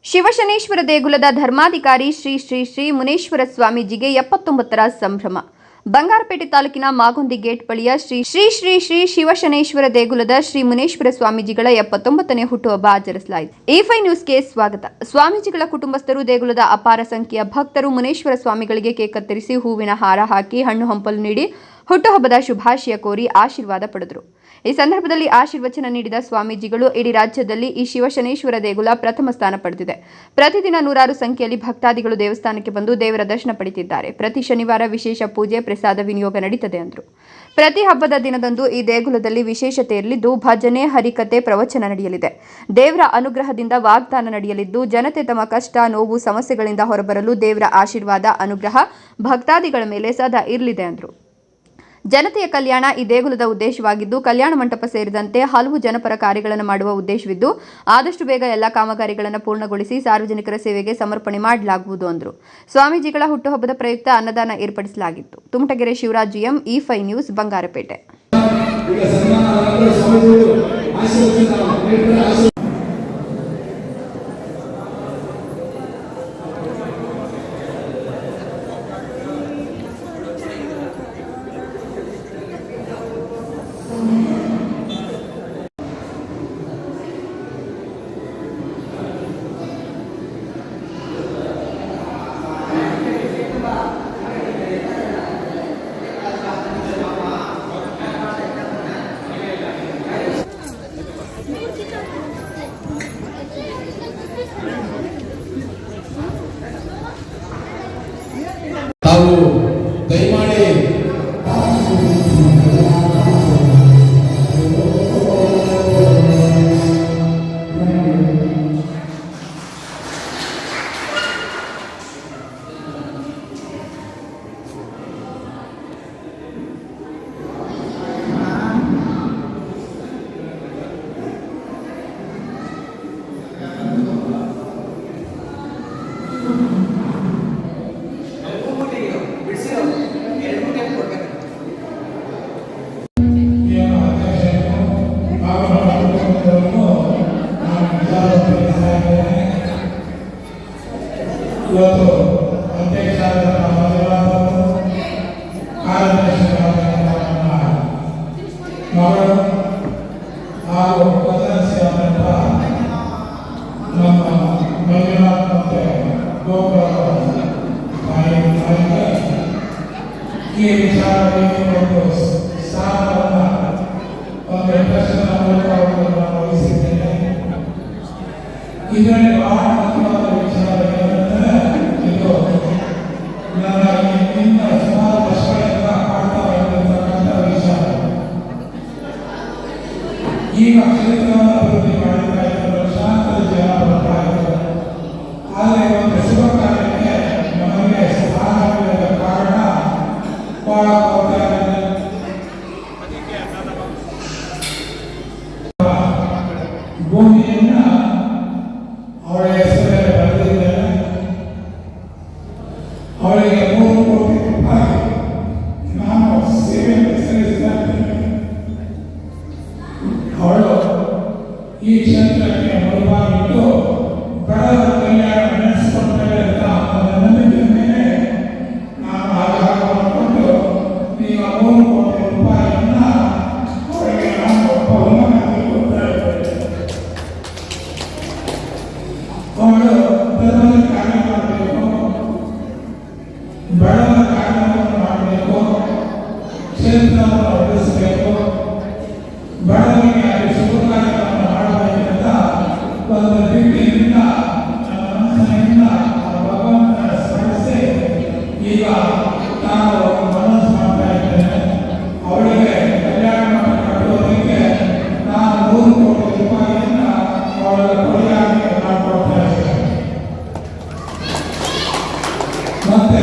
ಶಿವಶನೇಶ್ವರ ದೇಗುಲದ ಧರ್ಮಾಧಿಕಾರಿ ಶ್ರೀ ಶ್ರೀ ಶ್ರೀ ಮುನೇಶ್ವರ ಸ್ವಾಮೀಜಿಗೆ 79ರ ಸಂಭ್ರಮ. ಬಂಗಾರಪೇಟೆ ತಾಲೂಕಿನ ಮಾಗೊಂದಿ ಗೇಟ್ ಬಳಿಯ ಶ್ರೀ ಶ್ರೀ ಶ್ರೀ ಶ್ರೀ ಶಿವಶನೇಶ್ವರ ದೇಗುಲದ ಶ್ರೀ ಮುನೇಶ್ವರ ಸ್ವಾಮೀಜಿಗಳ 79ನೇ ಹುಟ್ಟುಹಬ್ಬ ಆಚರಿಸಲಾಯಿತು. E5 ನ್ಯೂಸ್ಗೆ ಸ್ವಾಗತ. ಸ್ವಾಮೀಜಿಗಳ ಕುಟುಂಬಸ್ಥರು, ದೇಗುಲದ ಅಪಾರ ಸಂಖ್ಯೆಯ ಭಕ್ತರು ಮುನೇಶ್ವರ ಸ್ವಾಮಿಗಳಿಗೆ ಕೇಕ್ ಕತ್ತರಿಸಿ, ಹೂವಿನ ಹಾರ ಹಾಕಿ, ಹಣ್ಣು ಹಂಪಲು ನೀಡಿ ಹುಟ್ಟುಹಬ್ಬದ ಶುಭಾಶಯ ಕೋರಿ ಆಶೀರ್ವಾದ ಪಡೆದರು. ಈ ಸಂದರ್ಭದಲ್ಲಿ ಆಶೀರ್ವಚನ ನೀಡಿದ ಸ್ವಾಮೀಜಿಗಳು, ಇಡೀ ರಾಜ್ಯದಲ್ಲಿ ಈ ಶಿವಶನೇಶ್ವರ ದೇಗುಲ ಪ್ರಥಮ ಸ್ಥಾನ ಪಡೆದಿದೆ. ಪ್ರತಿದಿನ ನೂರಾರು ಸಂಖ್ಯೆಯಲ್ಲಿ ಭಕ್ತಾದಿಗಳು ದೇವಸ್ಥಾನಕ್ಕೆ ಬಂದು ದೇವರ ದರ್ಶನ ಪಡೆಯುತ್ತಿದ್ದಾರೆ. ಪ್ರತಿ ಶನಿವಾರ ವಿಶೇಷ ಪೂಜೆ, ಪ್ರಸಾದ ವಿನಿಯೋಗ ನಡೀತದೆ ಎಂದರು. ಪ್ರತಿ ಹಬ್ಬದ ದಿನದಂದು ಈ ದೇಗುಲದಲ್ಲಿ ವಿಶೇಷತೆ ಇರಲಿದ್ದು, ಭಜನೆ, ಹರಿಕತೆ, ಪ್ರವಚನ ನಡೆಯಲಿದೆ. ದೇವರ ಅನುಗ್ರಹದಿಂದ ವಾಗ್ದಾನ ನಡೆಯಲಿದ್ದು, ಜನತೆ ತಮ್ಮ ಕಷ್ಟ, ನೋವು, ಸಮಸ್ಯೆಗಳಿಂದ ಹೊರಬರಲು ದೇವರ ಆಶೀರ್ವಾದ, ಅನುಗ್ರಹ ಭಕ್ತಾದಿಗಳ ಮೇಲೆ ಸದಾ ಇರಲಿದೆ ಎಂದರು. ಜನತೆಯ ಕಲ್ಯಾಣ ಈ ದೇಗುಲದ ಉದ್ದೇಶವಾಗಿದ್ದು, ಕಲ್ಯಾಣ ಮಂಟಪ ಸೇರಿದಂತೆ ಹಲವು ಜನಪರ ಕಾರ್ಯಗಳನ್ನು ಮಾಡುವ ಉದ್ದೇಶವಿದ್ದು, ಆದಷ್ಟು ಬೇಗ ಎಲ್ಲ ಕಾಮಗಾರಿಗಳನ್ನು ಪೂರ್ಣಗೊಳಿಸಿ ಸಾರ್ವಜನಿಕರ ಸೇವೆಗೆ ಸಮರ್ಪಣೆ ಮಾಡಲಾಗುವುದು ಎಂದರು. ಸ್ವಾಮೀಜಿಗಳ ಹುಟ್ಟುಹಬ್ಬದ ಪ್ರಯುಕ್ತ ಅನ್ನದಾನ ಏರ್ಪಡಿಸಲಾಗಿತ್ತು. Tumatagere Shivaraj M, E5 news, Bangarapete. ತಾವು ದಯಮಾಡಿ ಇವತ್ತು ಅಧ್ಯಕ್ಷರಾದ ಕಾರ್ಯದರ್ಶಿಯಾದ ಮಗಳು ಹಾಗೂ ಸದಸ್ಯರಾದಂಥ ನಮ್ಮ ಮಂಜುನಾಥ್ ಮತ್ತು ಗೋಪಾಲ ತಾಯಿಗೆ ಈ ವಿಚಾರವಾಗಿ ಒಂದು ಸ್ಥಾನವನ್ನು ಒಂದು ಪ್ರಶ್ನೆ ಮೂಲಕ ನಾನು ವಹಿಸಿದ್ದೇನೆ. ಇದರಲ್ಲಿ ಬಹಳ ಮುಖ್ಯವಾದ ವಿಚಾರ ಏನಂದರೆ, ಇದು ನನ್ನ ಇಂದಿನ ಸುಮಾರು ವರ್ಷಗಳಿಂದ ಆಗ್ತಾ ಇರತಕ್ಕಂಥ ವಿಚಾರ. ಈಗ ಕ್ಷೇತ್ರವನ್ನು ಅಭಿವೃದ್ಧಿ ಮಾಡ್ತಾ ಇದ್ದ ಲಕ್ಷಾಂತರ ಜನ ಬರ್ತಾ ಇದ್ದಾರೆ. ಆದರೆ ಒಂದು ಶುಭ ಕಾರ್ಯಕ್ಕೆ ನಮಗೆ ಸ್ಥಾನವಿಲ್ಲದ ಕಾರಣ ಬಹಳ ಭೂಮಿಯನ್ನ ಅವಳ ಹೆಸರಲ್ಲಿ ಬರೆದಿದ್ದೇನೆ. ಅವಳಿಗೆ 3 ಕೋಟಿ ರೂಪಾಯಿ ನಾನು ಸೇವೆಯನ್ನು ಸಲ್ಲಿಸಿದ್ದೇನೆ. ಅವಳು ಈ ಕ್ಷೇತ್ರಕ್ಕೆ ಬರುವಾಗಿದ್ದು ಬಡವರ ಕಲ್ಯಾಣ ನಡೆಸಿಕೊಡ್ತಾರೆ ಅಂತ ನಂಬಿಕೆ ಮೇಲೆ ನಾನು ಆಧಾರ ಮಾಡಿಕೊಂಡು ಈಗ 3 ಕೋಟಿ ರೂಪಾಯಿಯನ್ನ ಅವಳಿಗೆ ನಾನು ಬಹುಮಾನವಾಗಿ ಕೊಡ್ತಾ ಇದ್ದೇನೆ. ಅವಳು ಧರ್ಮದ ಕಾರ್ಯ ಮಾಡಬೇಕು, ಬಡವರ ಕಾರ್ಯವನ್ನು ಮಾಡಬೇಕು, ಕ್ಷೇತ್ರವನ್ನು ಬೆಳೆಸಬೇಕು, ಬಡವರಿಗೆ ಶುಭ ಕಾರ್ಯವನ್ನು ಮಾಡಬೇಕಂತ ಒಂದು ರೀತಿಯಿಂದ ನನ್ನ ಮನಸ್ಸಿನಿಂದ ಭಗವಂತನ ಸ್ಮರಿಸಿ ಈಗ ನಾನು ಮನಸ್ಸು ಮಾಡ್ತಾ ಇದ್ದೇನೆ. ಅವಳಿಗೆ ಕಲ್ಯಾಣ ಮಂಟಪ ಕಟ್ಟುವುದಕ್ಕೆ ನಾನು 3 ಕೋಟಿ ರೂಪಾಯಿಯನ್ನ ಅವಳ ಕೊಡುಗೆಯಾಗಿ ಮಾಡಿಕೊಡ್ತಾ ಇದ್ದೇನೆ. ಮತ್ತೆ